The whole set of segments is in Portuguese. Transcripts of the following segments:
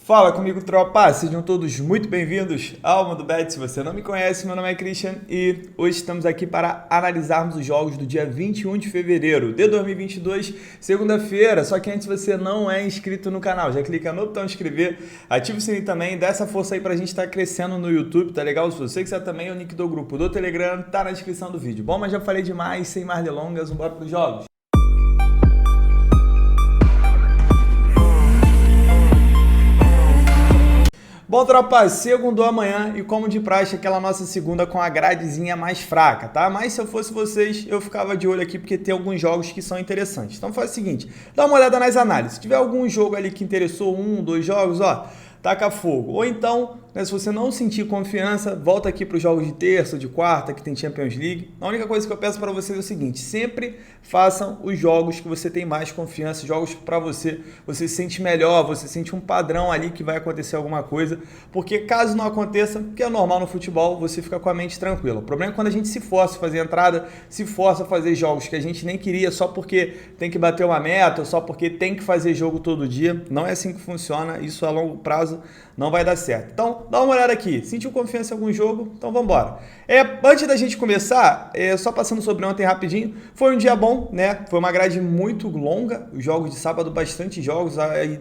Fala comigo, tropa! Sejam todos muito bem-vindos ao Mundo Bet. Se você não me conhece, meu nome é Christian e hoje estamos aqui para analisarmos os jogos do dia 21 de fevereiro de 2022, segunda-feira. Só que antes, se você não é inscrito no canal, já clica no botão inscrever, ativa o sininho também, dá essa força aí pra gente estar crescendo no YouTube, tá legal? Se você quiser também, o link do grupo do Telegram tá na descrição do vídeo. Bom, mas já falei demais, sem mais delongas, vamos embora pros jogos. Bom, tropa, segundou amanhã e como de praxe, aquela nossa segunda com a gradezinha mais fraca, tá? Mas se eu fosse vocês, eu ficava de olho aqui porque tem alguns jogos que são interessantes. Então faz o seguinte, dá uma olhada nas análises. Se tiver algum jogo ali que interessou, dois jogos, ó, taca fogo. Ou então, né, se você não sentir confiança, volta aqui para os jogos de terça, de quarta, que tem Champions League. A única coisa que eu peço para vocês é o seguinte, sempre façam os jogos que você tem mais confiança, jogos para você se sente melhor, você sente um padrão ali que vai acontecer alguma coisa, porque caso não aconteça, que é normal no futebol, você fica com a mente tranquila. O problema é quando a gente se força a fazer entrada, se força a fazer jogos que a gente nem queria só porque tem que bater uma meta, só porque tem que fazer jogo todo dia. Não é assim que funciona, isso a longo prazo não vai dar certo. Então, dá uma olhada aqui. Sentiu confiança em algum jogo? Então, vamos embora. Antes da gente começar, só passando sobre ontem rapidinho, foi um dia bom, né? Foi uma grade muito longa, os jogos de sábado, bastante jogos. Aí,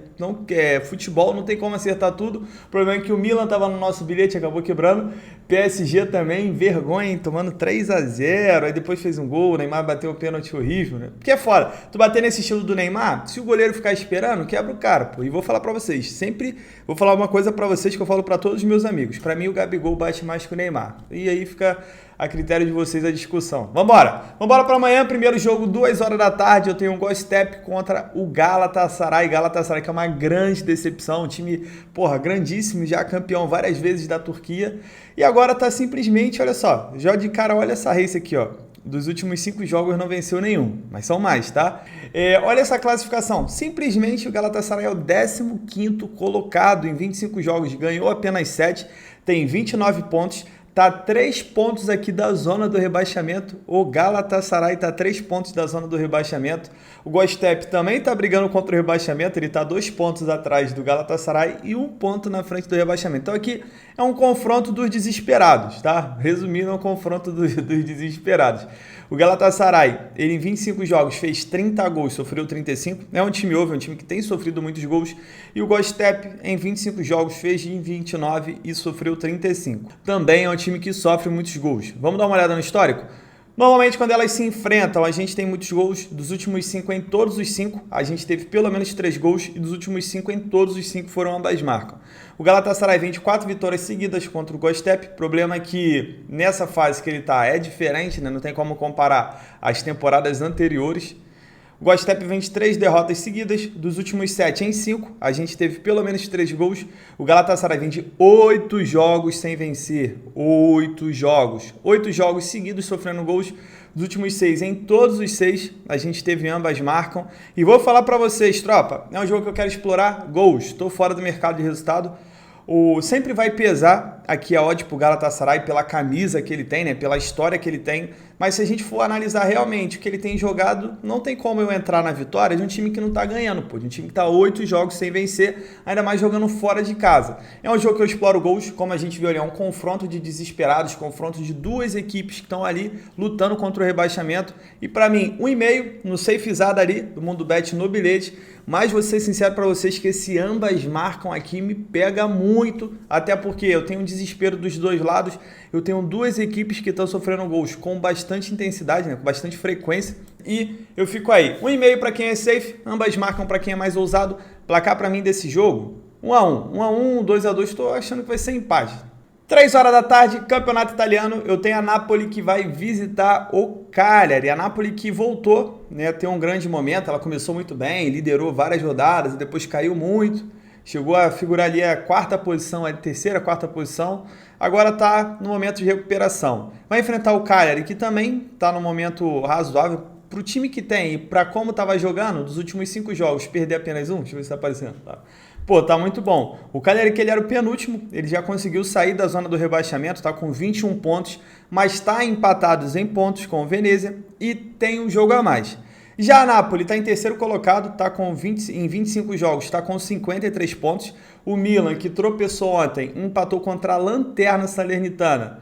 futebol não tem como acertar tudo. O problema é que o Milan estava no nosso bilhete, acabou quebrando. PSG também, vergonha, hein? Tomando 3-0. Aí depois fez um gol, o Neymar bateu um pênalti horrível, né? Porque é foda. Tu bater nesse estilo do Neymar, se o goleiro ficar esperando, quebra o cara, pô. E vou falar pra vocês, sempre vou falar uma coisa pra vocês que eu falo pra todos os meus amigos. Pra mim, o Gabigol bate mais que o Neymar. E aí fica a critério de vocês a discussão. Vambora! Vambora pra amanhã, primeiro jogo, 2 horas da tarde, eu tenho um Göztepe contra o Galatasaray. Galatasaray que é uma grande decepção, um time, grandíssimo, já campeão várias vezes da Turquia. E agora tá simplesmente, olha só, já de cara, olha essa race aqui, ó. Dos últimos 5 jogos não venceu nenhum, mas são mais, tá? Olha essa classificação. Simplesmente o Galatasaray é o 15º colocado em 25 jogos, ganhou apenas 7, tem 29 pontos, tá 3 pontos aqui da zona do rebaixamento. O Galatasaray tá 3 pontos da zona do rebaixamento. O Göztepe também tá brigando contra o rebaixamento, ele tá 2 pontos atrás do Galatasaray e 1 ponto na frente do rebaixamento. Então aqui é um confronto dos desesperados, tá? Resumindo, é um confronto dos desesperados. O Galatasaray, ele em 25 jogos fez 30 gols, sofreu 35. É um time é um time que tem sofrido muitos gols. E o Göztepe, em 25 jogos, fez em 29 e sofreu 35. Também é um time que sofre muitos gols. Vamos dar uma olhada no histórico? Normalmente, quando elas se enfrentam, a gente tem muitos gols. Dos últimos 5, em todos os 5, a gente teve pelo menos 3 gols. E dos últimos 5, em todos os 5 foram ambas marcas. O Galatasaray vem de 4 vitórias seguidas contra o Göztepe. O problema é que nessa fase que ele está é diferente, né? Não tem como comparar as temporadas anteriores. O Göztepe vem de 3 derrotas seguidas, dos últimos 7 em 5, a gente teve pelo menos 3 gols. O Galatasaray vem de 8 jogos sem vencer, 8 jogos seguidos sofrendo gols. Dos últimos 6, em todos os 6, a gente teve ambas marcam. E vou falar pra vocês, tropa, é um jogo que eu quero explorar gols, estou fora do mercado de resultado. Sempre vai pesar aqui a odd pro Galatasaray pela camisa que ele tem, né? Pela história que ele tem. Mas se a gente for analisar realmente o que ele tem jogado, não tem como eu entrar na vitória de um time que não tá ganhando, pô. De um time que tá 8 jogos sem vencer, ainda mais jogando fora de casa. É um jogo que eu exploro gols, como a gente viu ali, é um confronto de desesperados, confronto de duas equipes que estão ali lutando contra o rebaixamento. E pra mim, 1,5 no safezada ali, do Mundo Bet no bilhete. Mas vou ser sincero para vocês que esse ambas marcam aqui me pega muito, até porque eu tenho um desespero dos dois lados, eu tenho duas equipes que estão sofrendo gols com bastante intensidade, né, com bastante frequência, e eu fico aí, 1,5 para quem é safe, ambas marcam para quem é mais ousado. Placar para mim desse jogo, 1-1, 2-2, estou achando que vai ser empate. 3 horas da tarde, campeonato italiano, eu tenho a Napoli que vai visitar o Cagliari. A Napoli que voltou, né, tem um grande momento, ela começou muito bem, liderou várias rodadas e depois caiu muito. Chegou a figurar ali a quarta posição, a terceira, quarta posição. Agora está no momento de recuperação. Vai enfrentar o Cagliari, que também está no momento razoável. Para o time que tem e para como estava jogando, dos últimos 5 jogos, perder apenas um, deixa eu ver se está aparecendo. Tá. Pô, tá muito bom. O Cagliari, que ele era o penúltimo, ele já conseguiu sair da zona do rebaixamento, tá com 21 pontos, mas está empatados em pontos com o Venezia e tem um jogo a mais. Já a Napoli está em terceiro colocado, está com em 25 jogos, está com 53 pontos. O Milan, que tropeçou ontem, empatou contra a Lanterna Salernitana.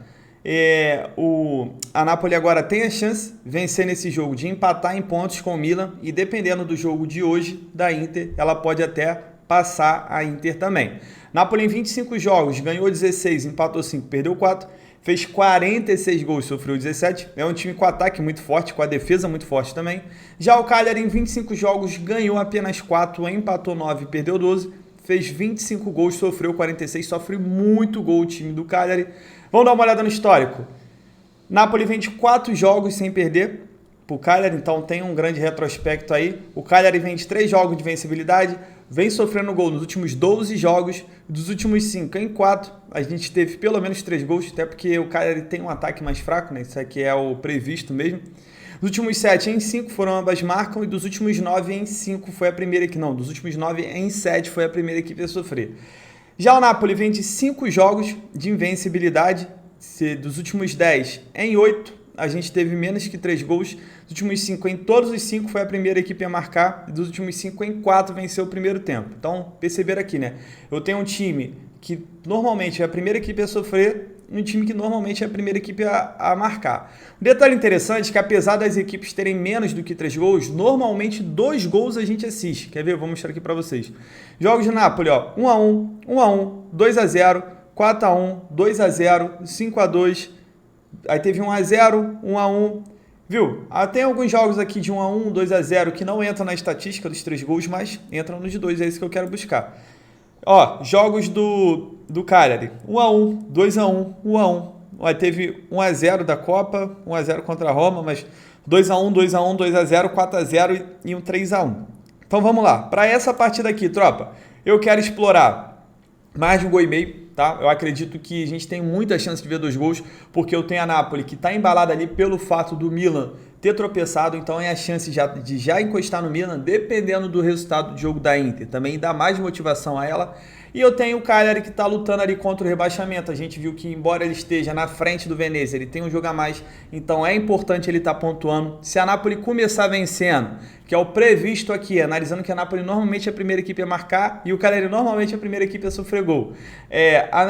A Napoli agora tem a chance de vencer nesse jogo, de empatar em pontos com o Milan, e dependendo do jogo de hoje da Inter, ela pode até passar a Inter também. Napoli em 25 jogos, ganhou 16, empatou 5, perdeu 4. Fez 46 gols, sofreu 17. É um time com ataque muito forte, com a defesa muito forte também. Já o Cagliari, em 25 jogos, ganhou apenas 4, empatou 9, perdeu 12. Fez 25 gols, sofreu 46. Sofre muito gol o time do Cagliari. Vamos dar uma olhada no histórico. Napoli vem de 4 jogos sem perder para o Cagliari, então tem um grande retrospecto aí. O Cagliari vem de 3 jogos de vencibilidade, vem sofrendo gol nos últimos 12 jogos, dos últimos 5 em 4, a gente teve pelo menos 3 gols, até porque o Cagliari tem um ataque mais fraco, né? Isso aqui é o previsto mesmo. Dos últimos 7 em 5 foram ambas marcam, e dos últimos 9 em 5 foi a primeira que não, dos últimos 9 em 7 foi a primeira equipe a sofrer. Já o Napoli vem de 5 jogos de invencibilidade, dos últimos 10 em 8, a gente teve menos que 3 gols. Dos últimos 5, em todos os 5 foi a primeira equipe a marcar. E dos últimos 5, em 4 venceu o primeiro tempo. Então, perceberam aqui, né? Eu tenho um time que normalmente é a primeira equipe a sofrer, e um time que normalmente é a primeira equipe a marcar. Um detalhe interessante é que, apesar das equipes terem menos do que 3 gols, normalmente 2 gols a gente assiste. Quer ver? Eu vou mostrar aqui para vocês. Jogos de Napoli, ó, 1-1, 1-1, 2-0, 4-1, 2-0, 5-2... Aí teve 1-0, 1-1, viu? Tem alguns jogos aqui de 1-1, 2-0 que não entram na estatística dos 3 gols, mas entram nos 2, é isso que eu quero buscar. Ó, jogos do Cagliari, 1-1, 2-1, 1-1. Aí teve 1-0 da Copa, 1-0 contra a Roma, mas 2-1, 2-1, 2-0, 4-0 e um 3-1. Então vamos lá, para essa partida aqui, tropa, eu quero explorar mais de 1,5 gol. Tá? Eu acredito que a gente tem muita chance de ver 2 gols, porque eu tenho a Napoli que está embalada ali pelo fato do Milan ter tropeçado, então é a chance de já encostar no Milan, dependendo do resultado do jogo da Inter. Também dá mais motivação a ela. E eu tenho o Cagliari que está lutando ali contra o rebaixamento. A gente viu que, embora ele esteja na frente do Venezia, ele tem um jogo a mais, então é importante ele estar pontuando. Se a Napoli começar vencendo, que é o previsto aqui, analisando que a Napoli normalmente é a primeira equipe a marcar e o Cagliari normalmente é a primeira equipe a sofrer gol.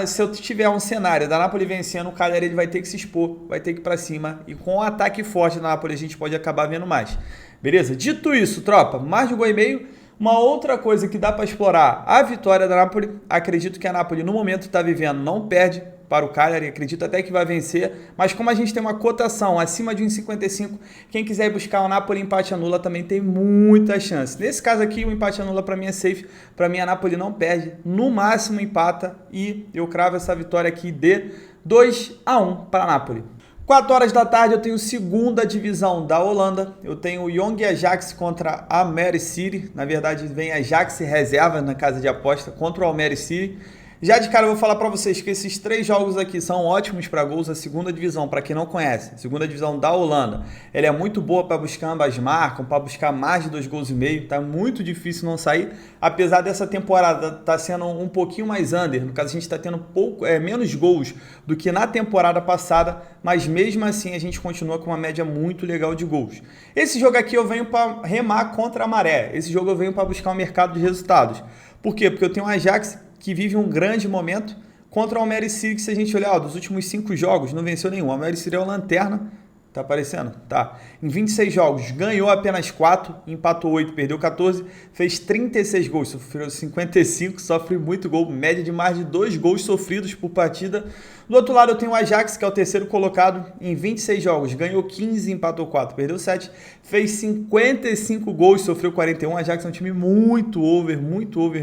Se eu tiver um cenário da Napoli vencendo, o Cagliari ele vai ter que se expor, vai ter que ir para cima, e com o ataque forte da Napoli a gente pode acabar vendo mais. Beleza? Dito isso, tropa, mais de 1,5 gol. Uma outra coisa que dá para explorar, a vitória da Napoli. Acredito que a Napoli no momento está vivendo, não perde para o Cagliari, acredito até que vai vencer, mas como a gente tem uma cotação acima de 1,55, quem quiser buscar o Napoli empate anula também tem muita chance. Nesse caso aqui, o empate anula para mim é safe, para mim a Napoli não perde, no máximo empata, e eu cravo essa vitória aqui de 2-1 para a Napoli. 4 horas da tarde eu tenho segunda divisão da Holanda, eu tenho o Young Ajax contra a Almere City, na verdade vem Ajax reserva na casa de aposta contra o Almere City. Já de cara eu vou falar para vocês que esses 3 jogos aqui são ótimos para gols. A segunda divisão, para quem não conhece, a segunda divisão da Holanda, ela é muito boa para buscar ambas marcas, para buscar mais de 2,5 gols, tá muito difícil não sair, apesar dessa temporada tá sendo um pouquinho mais under, no caso a gente está tendo menos gols do que na temporada passada, mas mesmo assim a gente continua com uma média muito legal de gols. Esse jogo aqui eu venho para remar contra a maré, esse jogo eu venho para buscar um mercado de resultados. Por quê? Porque eu tenho um Ajax que vive um grande momento contra o Almere City, que se a gente olhar, dos últimos 5 jogos, não venceu nenhum. O Almere City é o lanterna, tá aparecendo? Tá. Em 26 jogos, ganhou apenas 4, empatou 8, perdeu 14, fez 36 gols, sofreu 55, sofre muito gol, média de mais de 2 gols sofridos por partida. Do outro lado eu tenho o Ajax, que é o terceiro colocado, em 26 jogos, ganhou 15, empatou 4, perdeu 7, fez 55 gols, sofreu 41. O Ajax é um time muito over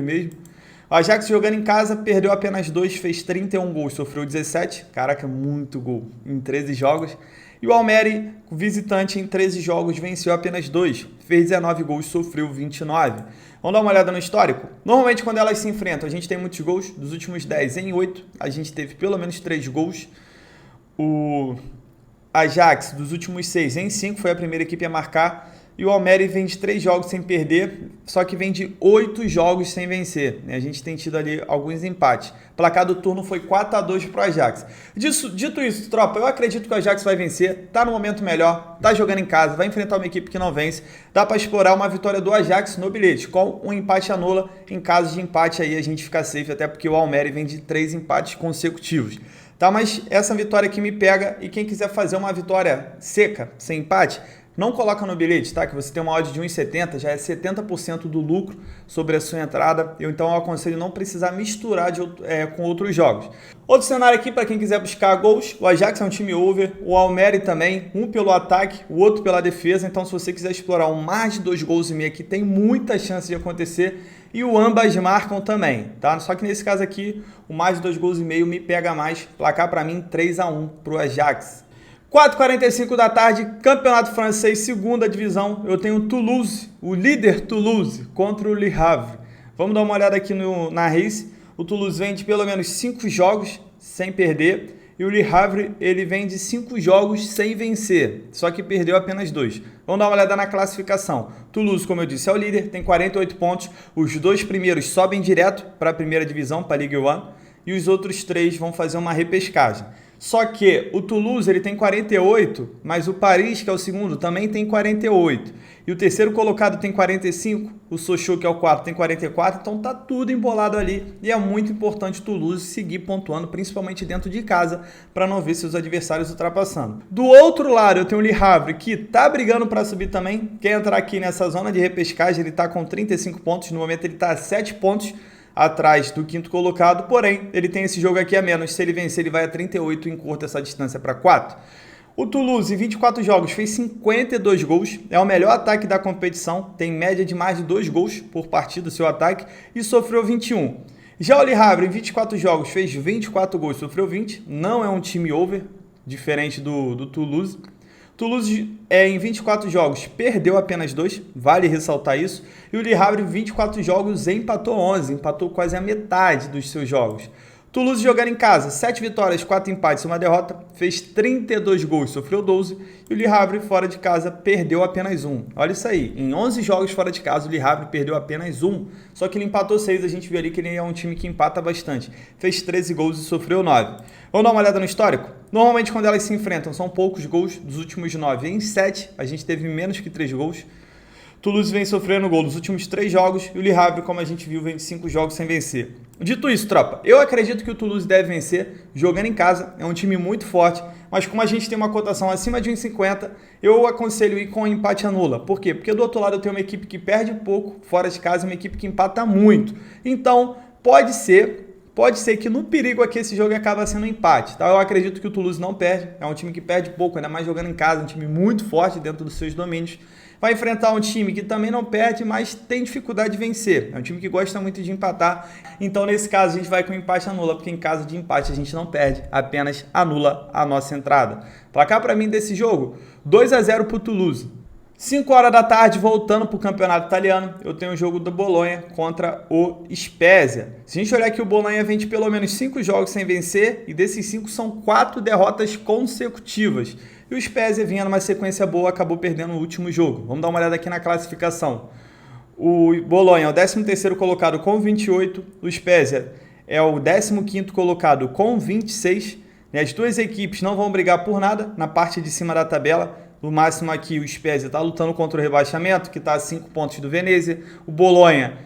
mesmo. O Ajax jogando em casa, perdeu apenas 2, fez 31 gols, sofreu 17. Caraca, muito gol em 13 jogos. E o Almere, visitante, em 13 jogos, venceu apenas 2, fez 19 gols, sofreu 29. Vamos dar uma olhada no histórico? Normalmente, quando elas se enfrentam, a gente tem muitos gols. Dos últimos 10 em 8, a gente teve pelo menos 3 gols. O Ajax, dos últimos 6 em 5, foi a primeira equipe a marcar. E o Almeria vem de 3 jogos sem perder, só que vem de 8 jogos sem vencer. A gente tem tido ali alguns empates. O placar do turno foi 4-2 para o Ajax. Dito isso, tropa, eu acredito que o Ajax vai vencer. Tá no momento melhor, tá jogando em casa, vai enfrentar uma equipe que não vence. Dá para explorar uma vitória do Ajax no bilhete, com um empate anula. Em caso de empate aí a gente fica safe, até porque o Almeria vem de 3 empates consecutivos. Tá, mas essa vitória aqui me pega, e quem quiser fazer uma vitória seca, sem empate, não coloca no bilhete, tá? Que você tem uma odd de 1,70, já é 70% do lucro sobre a sua entrada. Então eu aconselho não precisar misturar com outros jogos. Outro cenário aqui para quem quiser buscar gols, o Ajax é um time over, o Almeria também, um pelo ataque, o outro pela defesa. Então se você quiser explorar um mais de 2,5 gols aqui, tem muita chance de acontecer. E o ambas marcam também, tá? Só que nesse caso aqui, o mais de 2,5 gols me pega mais. Placar para mim 3-1 para o Ajax. 4h45 da tarde, Campeonato Francês, segunda divisão. Eu tenho Toulouse, o líder Toulouse, contra o Le Havre. Vamos dar uma olhada aqui na race. O Toulouse vem de pelo menos 5 jogos sem perder. E o Le Havre, ele vem de 5 jogos sem vencer, só que perdeu apenas 2. Vamos dar uma olhada na classificação. Toulouse, como eu disse, é o líder, tem 48 pontos. Os 2 primeiros sobem direto para a primeira divisão, para a Ligue 1. E os outros 3 vão fazer uma repescagem. Só que o Toulouse ele tem 48, mas o Paris, que é o segundo, também tem 48. E o terceiro colocado tem 45, o Sochaux, que é o quarto, tem 44. Então tá tudo embolado ali. E é muito importante o Toulouse seguir pontuando, principalmente dentro de casa, para não ver seus adversários ultrapassando. Do outro lado, eu tenho o Le Havre, que tá brigando para subir também. Quer entrar aqui nessa zona de repescagem, ele tá com 35 pontos. No momento ele tá a 7 pontos atrás do quinto colocado, porém, ele tem esse jogo aqui a menos. Se ele vencer, ele vai a 38 e encurta essa distância para 4. O Toulouse, em 24 jogos, fez 52 gols, é o melhor ataque da competição, tem média de mais de 2 gols por partida, seu ataque, e sofreu 21. Já o Le Havre, em 24 jogos, fez 24 gols, sofreu 20, não é um time over, diferente do Toulouse. Toulouse, em 24 jogos, perdeu apenas 2, vale ressaltar isso. E o Le Havre, em 24 jogos, empatou 11, empatou quase a metade dos seus jogos. Toulouse jogando em casa, 7 vitórias, 4 empates e 1 derrota, fez 32 gols, sofreu 12. E o Le Havre, fora de casa, perdeu apenas 1. Olha isso aí, em 11 jogos fora de casa, o Le Havre perdeu apenas 1. Só que ele empatou 6, a gente viu ali que ele é um time que empata bastante. Fez 13 gols e sofreu 9. Vamos dar uma olhada no histórico? Normalmente, quando elas se enfrentam, são poucos gols. Dos últimos 9 em 7, a gente teve menos que 3 gols. Toulouse vem sofrendo gol nos últimos 3 jogos e o Le Havre, como a gente viu, vem de 5 jogos sem vencer. Dito isso, tropa, eu acredito que o Toulouse deve vencer jogando em casa. É um time muito forte, mas como a gente tem uma cotação acima de 1,50, eu aconselho ir com empate anula. Por quê? Porque do outro lado eu tenho uma equipe que perde pouco fora de casa e uma equipe que empata muito. Então, pode ser que no perigo aqui esse jogo acaba sendo um empate, tá? Eu acredito que o Toulouse não perde, é um time que perde pouco, ainda mais jogando em casa, um time muito forte dentro dos seus domínios. Vai enfrentar um time que também não perde, mas tem dificuldade de vencer. É um time que gosta muito de empatar. Então, nesse caso, a gente vai com empate anula, porque em caso de empate a gente não perde, apenas anula a nossa entrada. Placar para mim desse jogo, 2-0 para o Toulouse. 5 horas da tarde, voltando para o campeonato italiano, eu tenho o jogo do Bolonha contra o Spezia. Se a gente olhar aqui, o Bolonha vem de pelo menos 5 jogos sem vencer, e desses 5 são 4 derrotas consecutivas. E o Spezia vinha numa sequência boa, acabou perdendo o último jogo. Vamos dar uma olhada aqui na classificação. O Bolonha é o 13º colocado com 28, o Spezia é o 15º colocado com 26. As duas equipes não vão brigar por nada na parte de cima da tabela. No máximo aqui o Spezia está lutando contra o rebaixamento, que está a 5 pontos do Venezia. O Bolonha,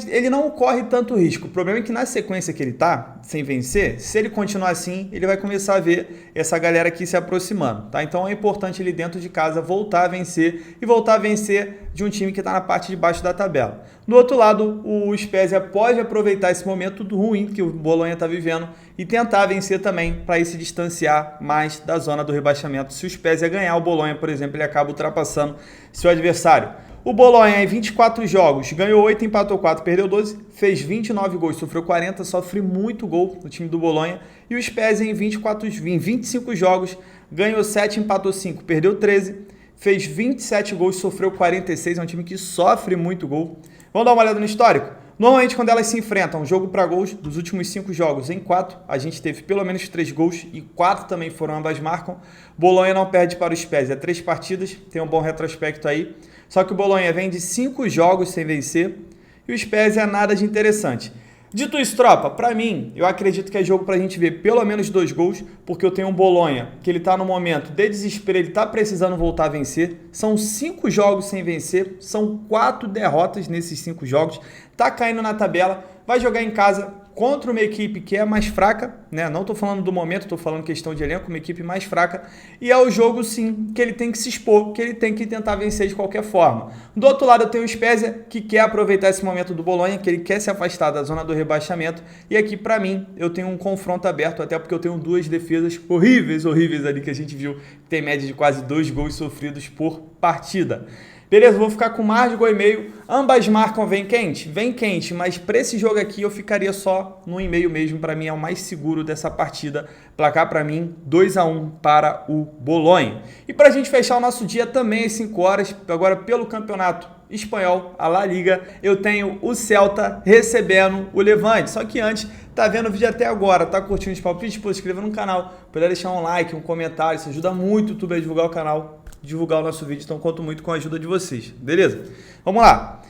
ele não corre tanto risco. O problema é que na sequência que ele está, sem vencer, se ele continuar assim, ele vai começar a ver essa galera aqui se aproximando, tá? Então é importante ele dentro de casa voltar a vencer e voltar a vencer de um time que está na parte de baixo da tabela. Do outro lado, o Spezia pode aproveitar esse momento ruim que o Bolonha está vivendo e tentar vencer também para ir se distanciar mais da zona do rebaixamento. Se o Spezia ganhar o Bolonha, por exemplo, ele acaba ultrapassando seu adversário. O Bolonha, em 24 jogos, ganhou 8, empatou 4, perdeu 12, fez 29 gols, sofreu 40, sofre muito gol no time do Bolonha. E o Spezia, em 25 jogos, ganhou 7, empatou 5, perdeu 13, fez 27 gols, sofreu 46, é um time que sofre muito gol. Vamos dar uma olhada no histórico? Normalmente, quando elas se enfrentam, jogo para gols, dos últimos 5 jogos em 4, a gente teve pelo menos 3 gols e 4 também foram ambas marcam. Bolonha não perde para o Spezia, 3 partidas, tem um bom retrospecto aí. Só que o Bolonha vem de 5 jogos sem vencer e o Spezia nada de interessante. Dito isso, tropa, pra mim, eu acredito que é jogo pra gente ver pelo menos 2 gols, porque eu tenho um Bolonha que ele tá no momento de desespero, ele tá precisando voltar a vencer. São 5 jogos sem vencer, são 4 derrotas nesses 5 jogos, tá caindo na tabela, vai jogar em casa contra uma equipe que é mais fraca, né? Não tô falando do momento, tô falando questão de elenco, uma equipe mais fraca, e é o jogo sim que ele tem que se expor, que ele tem que tentar vencer de qualquer forma. Do outro lado eu tenho o Spezia, que quer aproveitar esse momento do Bolonha, que ele quer se afastar da zona do rebaixamento, e aqui pra mim eu tenho um confronto aberto, até porque eu tenho 2 defesas horríveis ali que a gente viu, que tem média de quase 2 gols sofridos por partida. Beleza, vou ficar com mais de gol e meio. Ambas marcam vem quente, mas para esse jogo aqui eu ficaria só no e-mail mesmo, para mim é o mais seguro dessa partida. Placar para mim 2-1 para o Bolonha. E para a gente fechar o nosso dia também às 5 horas, agora pelo campeonato espanhol, a La Liga, eu tenho o Celta recebendo o Levante. Só que antes, tá vendo o vídeo até agora, tá curtindo os palpites? Pô, se inscreva no canal, puder deixar um like, um comentário, isso ajuda muito o YouTube a divulgar o canal, divulgar o nosso vídeo, então conto muito com a ajuda de vocês, beleza? Vamos lá.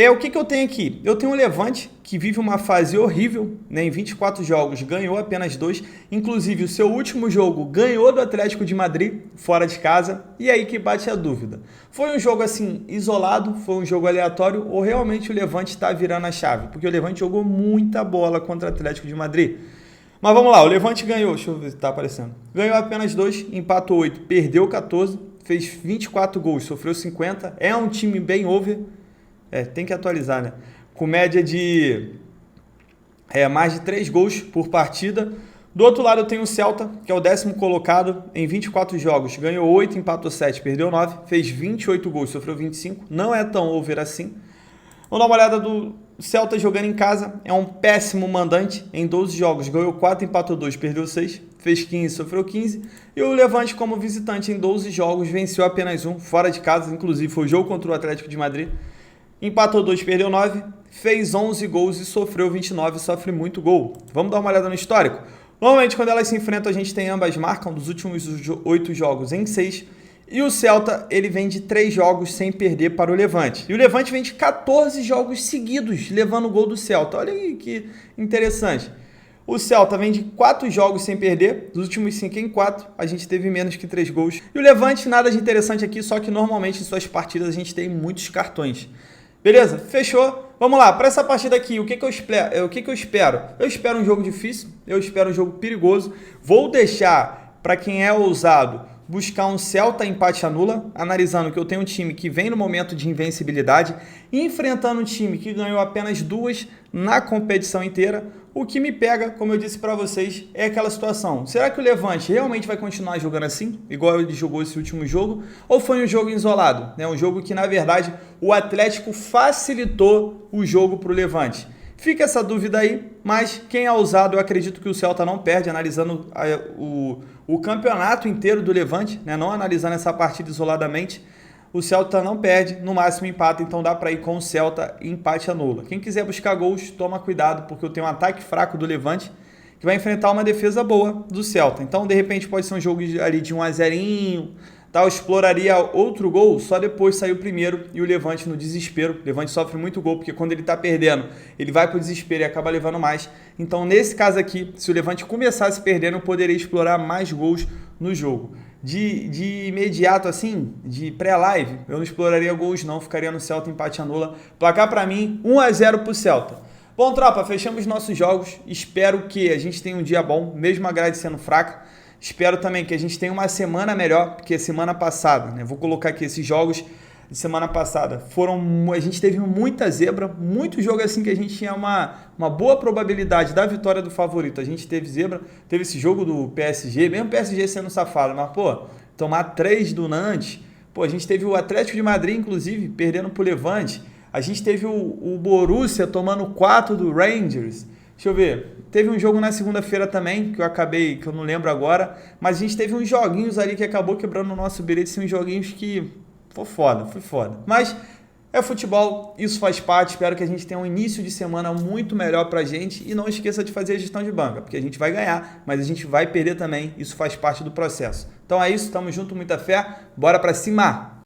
O que eu tenho aqui? Eu tenho o Levante, que vive uma fase horrível, né? Em 24 jogos ganhou apenas 2, inclusive o seu último jogo ganhou do Atlético de Madrid, fora de casa, e aí que bate a dúvida. Foi um jogo assim, isolado, foi um jogo aleatório, ou realmente o Levante está virando a chave? Porque o Levante jogou muita bola contra o Atlético de Madrid. Mas vamos lá, o Levante ganhou, deixa eu ver se está aparecendo. Ganhou apenas 2, empatou 8, perdeu 14, fez 24 gols, sofreu 50, é um time bem over, tem que atualizar, né? Com média de mais de 3 gols por partida. Do outro lado eu tenho o Celta, que é o 10º colocado em 24 jogos, ganhou 8, empatou 7, perdeu 9, fez 28 gols, sofreu 25, não é tão over assim. Vamos dar uma olhada do Celta jogando em casa, é um péssimo mandante, em 12 jogos ganhou 4, empatou 2, perdeu 6, fez 15, sofreu 15, e o Levante como visitante em 12 jogos venceu apenas 1, fora de casa, inclusive foi o jogo contra o Atlético de Madrid, empatou 2, perdeu 9, fez 11 gols e sofreu 29, sofre muito gol. Vamos dar uma olhada no histórico? Normalmente quando elas se enfrentam a gente tem ambas marcam dos últimos 8 jogos em 6, e o Celta, ele vem de 3 jogos sem perder para o Levante. E o Levante vem de 14 jogos seguidos, levando o gol do Celta. Olha aí que interessante. O Celta vem de 4 jogos sem perder, dos últimos 5 em 4, a gente teve menos que 3 gols. E o Levante, nada de interessante aqui, só que normalmente em suas partidas a gente tem muitos cartões. Beleza? Fechou? Vamos lá, para essa partida aqui, o que eu espero? Eu espero um jogo difícil, eu espero um jogo perigoso. Vou deixar, para quem é ousado, buscar um Celta empate anula, analisando que eu tenho um time que vem no momento de invencibilidade, enfrentando um time que ganhou apenas 2 na competição inteira. O que me pega, como eu disse para vocês, é aquela situação. Será que o Levante realmente vai continuar jogando assim, igual ele jogou esse último jogo? Ou foi um jogo isolado? Um jogo que, na verdade, o Atlético facilitou o jogo para o Levante. Fica essa dúvida aí, mas quem é ousado, eu acredito que o Celta não perde, analisando o campeonato inteiro do Levante, não analisando essa partida isoladamente. O Celta não perde, no máximo empata, então dá para ir com o Celta e empate anula. Quem quiser buscar gols, toma cuidado, porque eu tenho um ataque fraco do Levante, que vai enfrentar uma defesa boa do Celta. Então, de repente, pode ser um jogo ali de 1-0, eu exploraria outro gol, só depois sair o primeiro e o Levante no desespero. O Levante sofre muito gol, porque quando ele está perdendo, ele vai para o desespero e acaba levando mais. Então, nesse caso aqui, se o Levante começasse perdendo, eu poderia explorar mais gols no jogo. De imediato, assim, de pré-live, eu não exploraria gols não, ficaria no Celta, empate anula. Placar para mim, 1-0 pro Celta. Bom, tropa, fechamos nossos jogos. Espero que a gente tenha um dia bom, mesmo a grade sendo fraca. Espero também que a gente tenha uma semana melhor que a semana passada, Vou colocar aqui esses jogos de semana passada. A gente teve muita zebra, muito jogo assim que a gente tinha uma boa probabilidade da vitória do favorito. A gente teve zebra, teve esse jogo do PSG, mesmo o PSG sendo safado, mas, tomar 3 do Nantes. A gente teve o Atlético de Madrid, inclusive, perdendo pro Levante. A gente teve o Borussia tomando 4 do Rangers. Deixa eu ver. Teve um jogo na segunda-feira também, que eu não lembro agora, mas a gente teve uns joguinhos ali que acabou quebrando o nosso bilhete, uns joguinhos que foi foda. Mas É futebol, isso faz parte. Espero que a gente tenha um início de semana muito melhor pra gente e não esqueça de fazer a gestão de banca, porque a gente vai ganhar, mas a gente vai perder também, isso faz parte do processo. Então é isso, tamo junto, muita fé, bora pra cima!